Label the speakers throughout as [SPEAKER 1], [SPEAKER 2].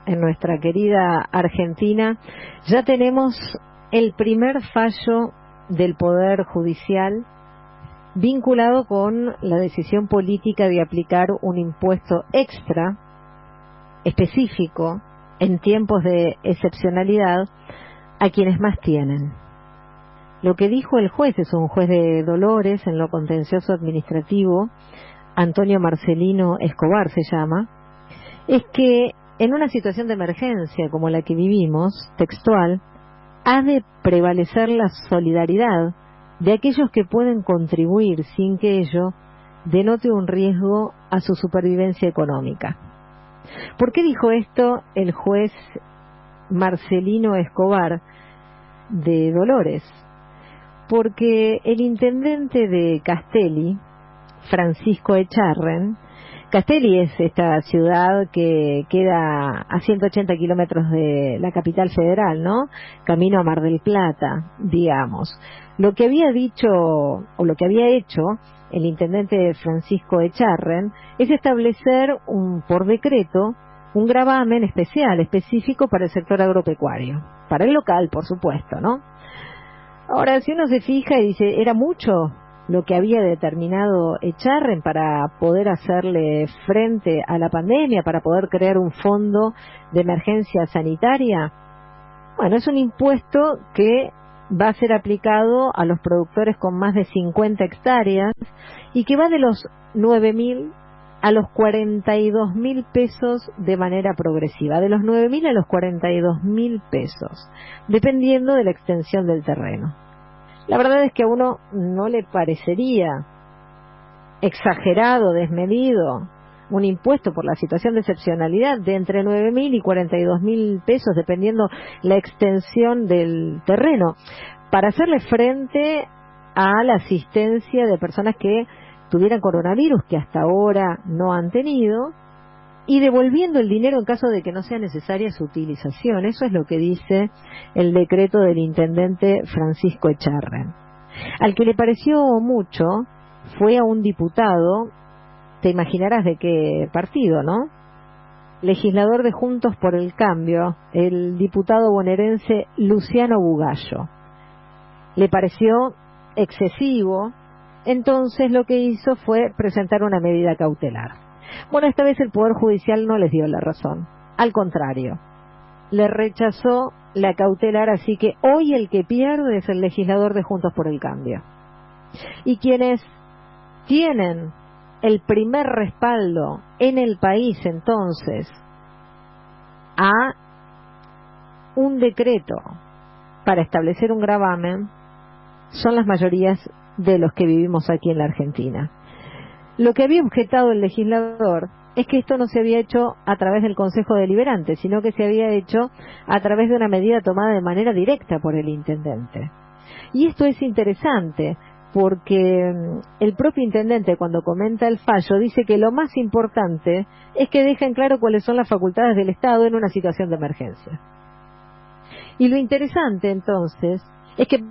[SPEAKER 1] en nuestra querida Argentina, ya tenemos el primer fallo del Poder Judicial vinculado con la decisión política de aplicar un impuesto extra específico en tiempos de excepcionalidad a quienes más tienen. Lo que dijo el juez, es un juez de Dolores en lo contencioso administrativo, Antonio Marcelino Escobar se llama, es que en una situación de emergencia como la que vivimos, textual, ha de prevalecer la solidaridad de aquellos que pueden contribuir sin que ello denote un riesgo a su supervivencia económica. ¿Por qué dijo esto el juez Marcelino Escobar de Dolores? Porque el intendente de Castelli, Francisco Echarren, Castelli es esta ciudad que queda a 180 kilómetros de la capital federal, ¿no? Camino a Mar del Plata, digamos. Lo que había dicho, o lo que había hecho el intendente Francisco Echarren, es establecer por decreto un gravamen especial, específico para el sector agropecuario. Para el local, por supuesto, ¿no? Ahora, si uno se fija y dice, era mucho lo que había determinado Echarren para poder hacerle frente a la pandemia, para poder crear un fondo de emergencia sanitaria. Bueno, es un impuesto que va a ser aplicado a los productores con más de 50 hectáreas y que va de los 9.000 a los 42.000 pesos de manera progresiva, de los 9.000 a los 42.000 pesos, dependiendo de la extensión del terreno. La verdad es que a uno no le parecería exagerado, desmedido, un impuesto por la situación de excepcionalidad de entre 9.000 y 42.000 pesos, dependiendo la extensión del terreno, para hacerle frente a la asistencia de personas que tuvieran coronavirus, que hasta ahora no han tenido, y devolviendo el dinero en caso de que no sea necesaria su utilización. Eso es lo que dice el decreto del intendente Francisco Echarren. Al que le pareció mucho fue a un diputado, te imaginarás de qué partido, ¿no? Legislador de Juntos por el Cambio, el diputado bonaerense Luciano Bugallo. Le pareció excesivo, entonces lo que hizo fue presentar una medida cautelar. Bueno, esta vez el Poder Judicial no les dio la razón, al contrario, le rechazó la cautelar, así que hoy el que pierde es el legislador de Juntos por el Cambio. Y quienes tienen el primer respaldo en el país entonces a un decreto para establecer un gravamen son las mayorías de los que vivimos aquí en la Argentina. Lo que había objetado el legislador es que esto no se había hecho a través del Consejo Deliberante, sino que se había hecho a través de una medida tomada de manera directa por el intendente. Y esto es interesante porque el propio intendente, cuando comenta el fallo, dice que lo más importante es que dejen claro cuáles son las facultades del Estado en una situación de emergencia. Y lo interesante entonces es que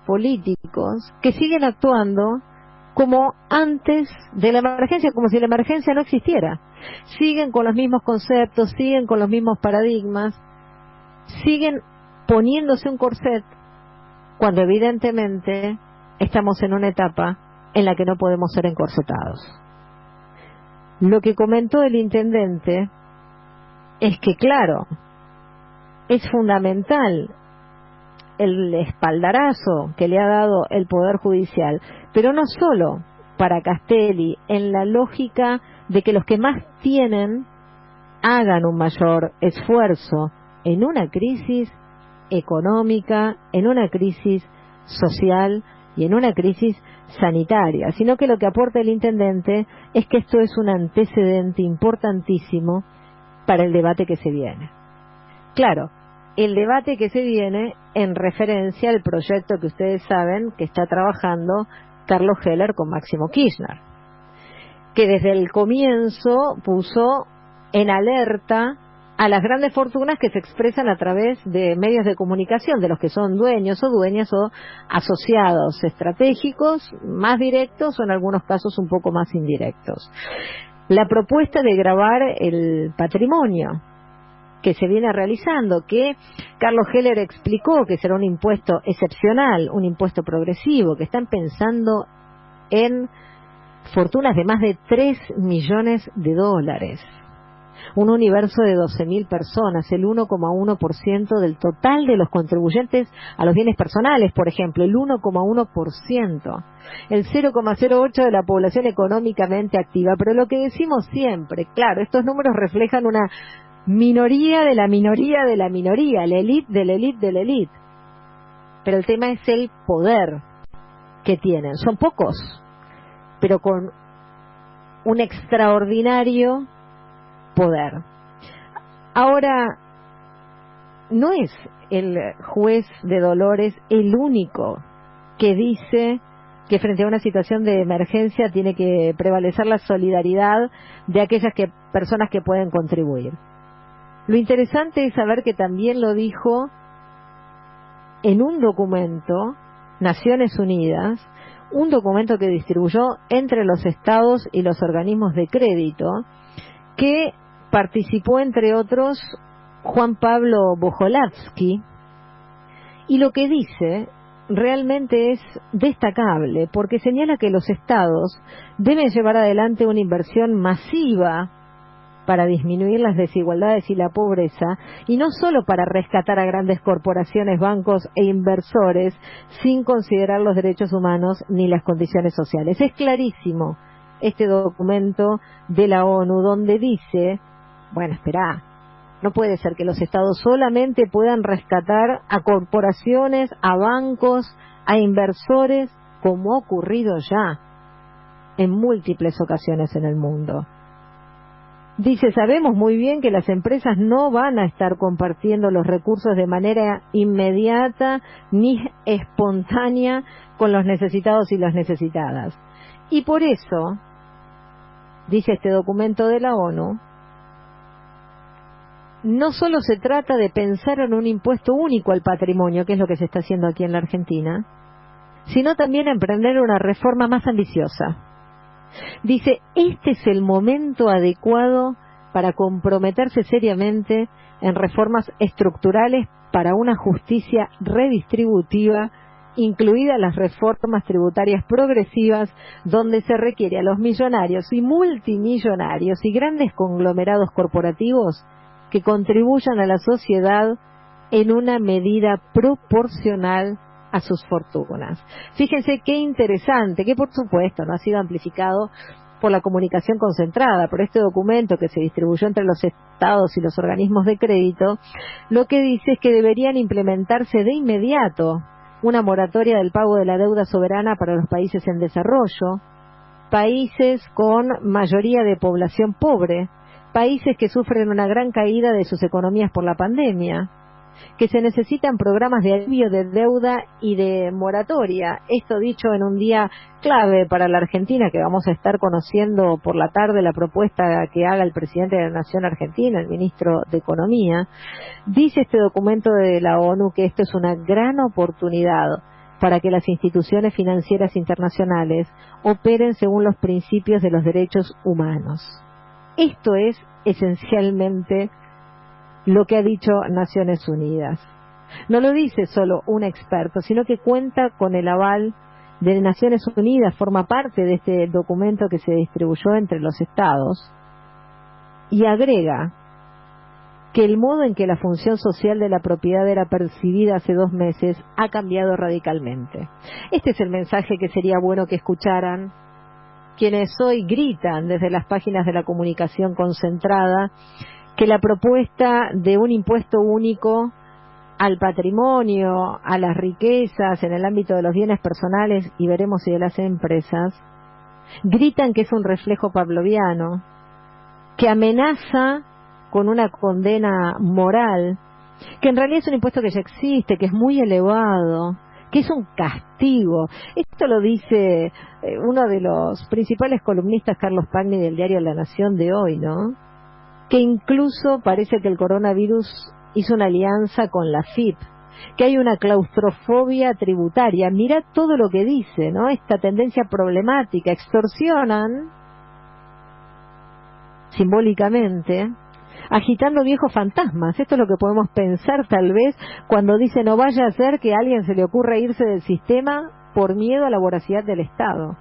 [SPEAKER 1] políticos que siguen actuando como antes de la emergencia, como si la emergencia no existiera. Siguen con los mismos conceptos, siguen con los mismos paradigmas, siguen poniéndose un corset cuando evidentemente estamos en una etapa en la que no podemos ser encorsetados. Lo que comentó el intendente es que, claro, es fundamental el espaldarazo que le ha dado el Poder Judicial, pero no solo para Castelli, en la lógica de que los que más tienen hagan un mayor esfuerzo en una crisis económica, en una crisis social y en una crisis sanitaria, sino que lo que aporta el intendente es que esto es un antecedente importantísimo para el debate que se viene. Claro, el debate que se viene en referencia al proyecto que ustedes saben que está trabajando Carlos Heller con Máximo Kirchner, que desde el comienzo puso en alerta a las grandes fortunas que se expresan a través de medios de comunicación, de los que son dueños o dueñas o asociados estratégicos, más directos o en algunos casos un poco más indirectos. la propuesta de gravar el patrimonio que se viene realizando, que Carlos Heller explicó que será un impuesto excepcional, un impuesto progresivo, que están pensando en fortunas de más de 3 millones de dólares. Un universo de 12.000 personas, el 1,1% del total de los contribuyentes a los bienes personales, por ejemplo, el 1,1%, el 0,08% de la población económicamente activa. Pero lo que decimos siempre, claro, estos números reflejan una minoría de la minoría de la minoría, la élite de la élite de la élite. Pero el tema es el poder que tienen. Son pocos, pero con un extraordinario poder. Ahora, no es el juez de Dolores el único que dice que frente a una situación de emergencia tiene que prevalecer la solidaridad de aquellas personas que pueden contribuir. Lo interesante es saber que también lo dijo en un documento, Naciones Unidas, un documento que distribuyó entre los estados y los organismos de crédito, que participó entre otros Juan Pablo Bojolavsky, y lo que dice realmente es destacable, porque señala que los estados deben llevar adelante una inversión masiva para disminuir las desigualdades y la pobreza, y no solo para rescatar a grandes corporaciones, bancos e inversores sin considerar los derechos humanos ni las condiciones sociales. Es clarísimo este documento de la ONU donde dice, bueno, espera, no puede ser que los estados solamente puedan rescatar a corporaciones, a bancos, a inversores, como ha ocurrido ya en múltiples ocasiones en el mundo. Dice, sabemos muy bien que las empresas no van a estar compartiendo los recursos de manera inmediata ni espontánea con los necesitados y las necesitadas. Y por eso, dice este documento de la ONU, no solo se trata de pensar en un impuesto único al patrimonio, que es lo que se está haciendo aquí en la Argentina, sino también emprender una reforma más ambiciosa. Dice, este es el momento adecuado para comprometerse seriamente en reformas estructurales para una justicia redistributiva, incluidas las reformas tributarias progresivas, donde se requiere a los millonarios y multimillonarios y grandes conglomerados corporativos que contribuyan a la sociedad en una medida proporcional a sus fortunas. Fíjense qué interesante, que por supuesto no ha sido amplificado por la comunicación concentrada, por este documento que se distribuyó entre los estados y los organismos de crédito. Lo que dice es que deberían implementarse de inmediato una moratoria del pago de la deuda soberana para los países en desarrollo, países con mayoría de población pobre, países que sufren una gran caída de sus economías por la pandemia, que se necesitan programas de alivio de deuda y de moratoria. Esto dicho en un día clave para la Argentina, que vamos a estar conociendo por la tarde la propuesta que haga el presidente de la Nación Argentina, el ministro de Economía. Dice este documento de la ONU que esto es una gran oportunidad para que las instituciones financieras internacionales operen según los principios de los derechos humanos. Esto es esencialmente lo que ha dicho Naciones Unidas. No lo dice solo un experto, sino que cuenta con el aval de Naciones Unidas, forma parte de este documento que se distribuyó entre los estados, y agrega que el modo en que la función social de la propiedad era percibida hace 2 meses ha cambiado radicalmente. Este es el mensaje que sería bueno que escucharan quienes hoy gritan desde las páginas de la comunicación concentrada que la propuesta de un impuesto único al patrimonio, a las riquezas en el ámbito de los bienes personales y veremos si de las empresas, gritan que es un reflejo pavloviano, que amenaza con una condena moral, que en realidad es un impuesto que ya existe, que es muy elevado, que es un castigo. Esto lo dice uno de los principales columnistas, Carlos Pagni, del diario La Nación de hoy, ¿no? Que incluso parece que el coronavirus hizo una alianza con la FIP, que hay una claustrofobia tributaria. Mira todo lo que dice, ¿no? Esta tendencia problemática, extorsionan simbólicamente, agitando viejos fantasmas. Esto es lo que podemos pensar tal vez cuando dice no vaya a ser que a alguien se le ocurra irse del sistema por miedo a la voracidad del Estado.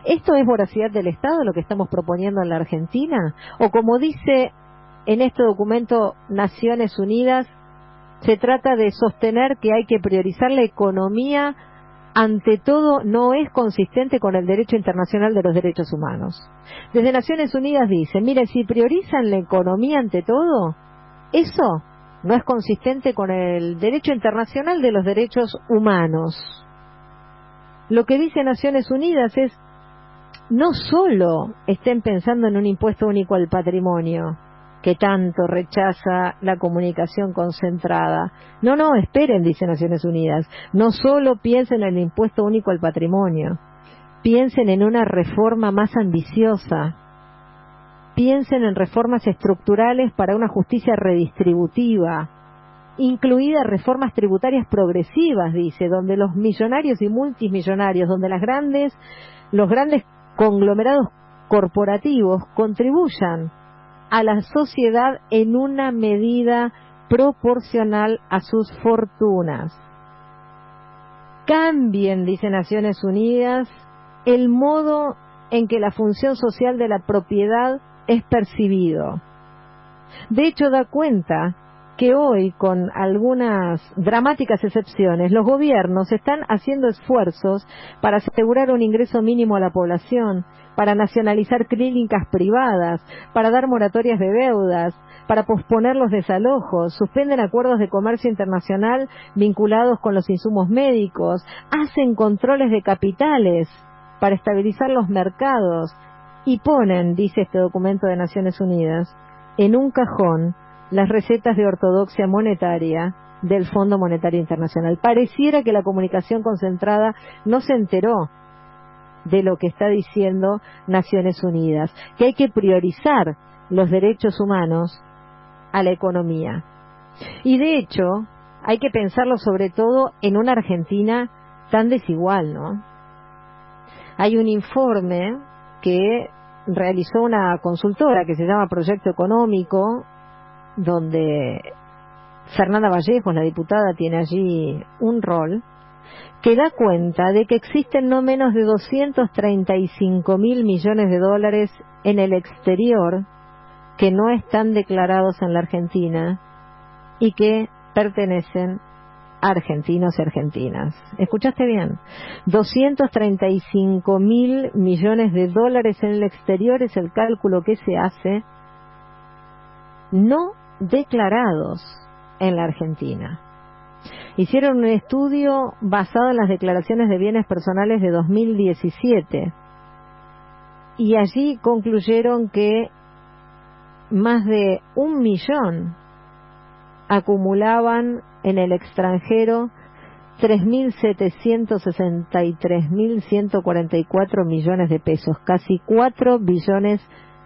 [SPEAKER 1] ¿Esto es voracidad del Estado lo que estamos proponiendo en la Argentina? O como dice en este documento Naciones Unidas, se trata de sostener que hay que priorizar la economía ante todo, no es consistente con el derecho internacional de los derechos humanos. Desde Naciones Unidas dicen, mire, si priorizan la economía ante todo, eso no es consistente con el derecho internacional de los derechos humanos. Lo que dice Naciones Unidas es, no solo estén pensando en un impuesto único al patrimonio, que tanto rechaza la comunicación concentrada. No, esperen, dice Naciones Unidas, no solo piensen en el impuesto único al patrimonio, piensen en una reforma más ambiciosa, piensen en reformas estructurales para una justicia redistributiva, incluidas reformas tributarias progresivas, dice, donde los millonarios y multimillonarios, donde los grandes conglomerados corporativos contribuyan a la sociedad en una medida proporcional a sus fortunas. Cambien, dice Naciones Unidas, el modo en que la función social de la propiedad es percibido. De hecho, da cuenta que hoy, con algunas dramáticas excepciones, los gobiernos están haciendo esfuerzos para asegurar un ingreso mínimo a la población, para nacionalizar clínicas privadas, para dar moratorias de deudas, para posponer los desalojos, suspenden acuerdos de comercio internacional vinculados con los insumos médicos, hacen controles de capitales para estabilizar los mercados y ponen, dice este documento de Naciones Unidas, en un cajón las recetas de ortodoxia monetaria del Fondo Monetario Internacional. Pareciera que la comunicación concentrada no se enteró de lo que está diciendo Naciones Unidas, que hay que priorizar los derechos humanos a la economía. Y de hecho, hay que pensarlo sobre todo en una Argentina tan desigual, ¿no? Hay un informe que realizó una consultora que se llama Proyecto Económico, donde Fernanda Vallejos, la diputada, tiene allí un rol, que da cuenta de que existen no menos de 235.000 millones de dólares en el exterior que no están declarados en la Argentina y que pertenecen a argentinos y argentinas. ¿Escuchaste bien? 235.000 millones de dólares en el exterior es el cálculo que se hace, no declarados en la Argentina. Hicieron un estudio basado en las declaraciones de bienes personales de 2017 y allí concluyeron que más de 1 millón acumulaban en el extranjero 3.763.144 millones de pesos, casi 4 billones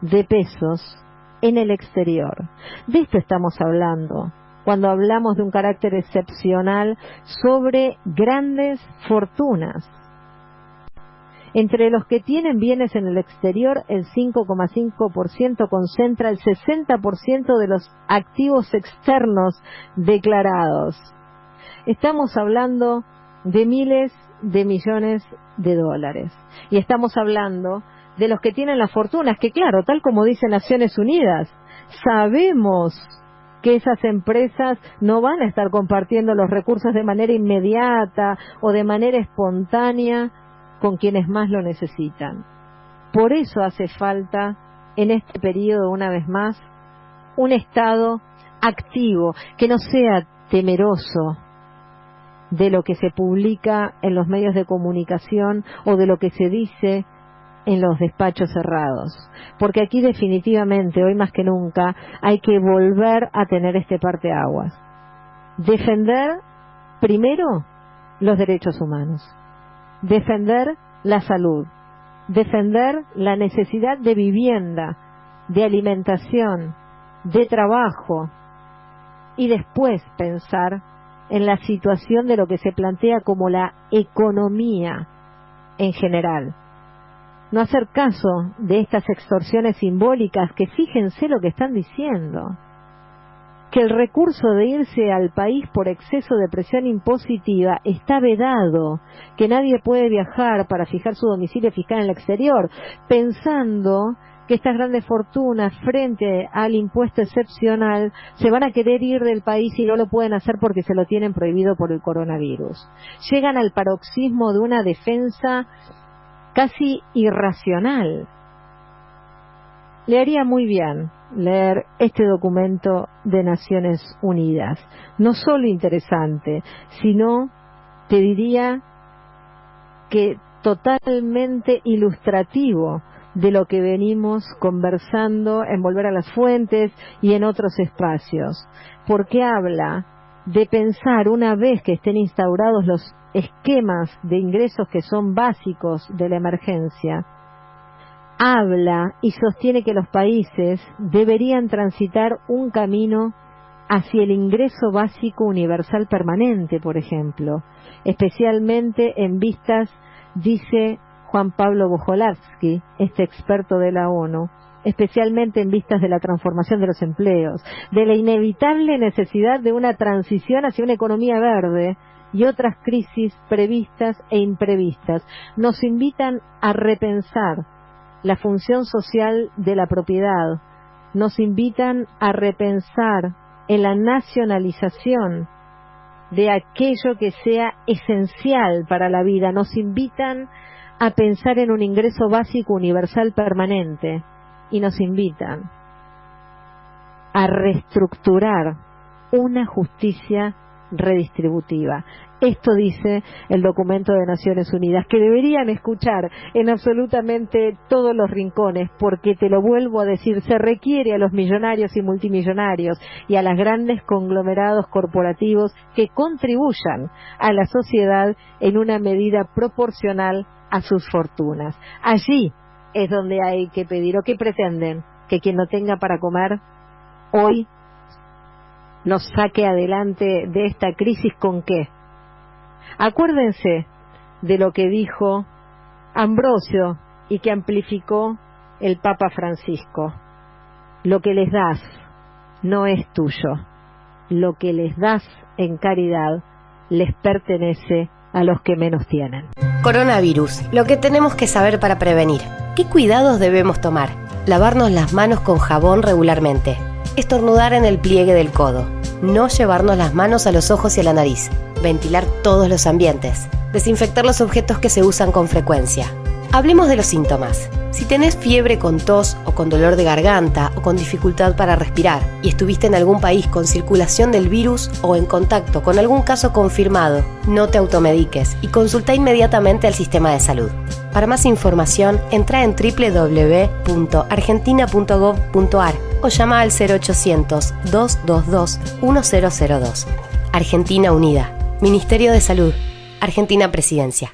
[SPEAKER 1] de pesos en el exterior. De esto estamos hablando cuando hablamos de un carácter excepcional sobre grandes fortunas. Entre los que tienen bienes en el exterior, el 5,5% concentra el 60% de los activos externos declarados. Estamos hablando de miles de millones de dólares. Y estamos hablando de los que tienen las fortunas, que claro, tal como dice Naciones Unidas, sabemos que esas empresas no van a estar compartiendo los recursos de manera inmediata o de manera espontánea con quienes más lo necesitan. Por eso hace falta, en este periodo, una vez más, un Estado activo, que no sea temeroso de lo que se publica en los medios de comunicación o de lo que se dice en los despachos cerrados, porque aquí definitivamente, hoy más que nunca, hay que volver a tener este parteaguas. Defender primero los derechos humanos, defender la salud, defender la necesidad de vivienda, de alimentación, de trabajo, y después pensar en la situación de lo que se plantea como la economía en general. no hacer caso de estas extorsiones simbólicas que fíjense lo que están diciendo. Que el recurso de irse al país por exceso de presión impositiva está vedado, que nadie puede viajar para fijar su domicilio fiscal en el exterior, pensando que estas grandes fortunas frente al impuesto excepcional se van a querer ir del país y no lo pueden hacer porque se lo tienen prohibido por el coronavirus. Llegan al paroxismo de una defensa casi irracional. Le haría muy bien leer este documento de Naciones Unidas. No solo interesante, sino, te diría, que totalmente ilustrativo de lo que venimos conversando en Volver a las Fuentes y en otros espacios, porque habla de pensar, una vez que estén instaurados los esquemas de ingresos que son básicos de la emergencia, habla y sostiene que los países deberían transitar un camino hacia el ingreso básico universal permanente, por ejemplo, especialmente en vistas, dice Juan Pablo Bojolavsky, este experto de la ONU, especialmente en vistas de la transformación de los empleos, de la inevitable necesidad de una transición hacia una economía verde y otras crisis previstas e imprevistas. Nos invitan a repensar la función social de la propiedad, nos invitan a repensar en la nacionalización de aquello que sea esencial para la vida, nos invitan a pensar en un ingreso básico universal permanente y nos invitan a reestructurar una justicia redistributiva. Esto dice el documento de Naciones Unidas, que deberían escuchar en absolutamente todos los rincones, porque te lo vuelvo a decir, se requiere a los millonarios y multimillonarios y a los grandes conglomerados corporativos que contribuyan a la sociedad en una medida proporcional a sus fortunas. Allí es donde hay que pedir, o que pretenden, que quien no tenga para comer hoy nos saque adelante de esta crisis. ¿Con qué? Acuérdense de lo que dijo Ambrosio y que amplificó el Papa Francisco: lo que les das no es tuyo, lo que les das en caridad les pertenece a los que menos tienen.
[SPEAKER 2] Coronavirus, lo que tenemos que saber para prevenir. ¿Qué cuidados debemos tomar? Lavarnos las manos con jabón regularmente. Estornudar en el pliegue del codo. No llevarnos las manos a los ojos y a la nariz. Ventilar todos los ambientes. Desinfectar los objetos que se usan con frecuencia. Hablemos de los síntomas. Si tenés fiebre con tos o con dolor de garganta o con dificultad para respirar y estuviste en algún país con circulación del virus o en contacto con algún caso confirmado, no te automediques y consulta inmediatamente al sistema de salud. Para más información, entra en www.argentina.gov.ar o llama al 0800-222-1002. Argentina Unida. Ministerio de Salud. Argentina Presidencia.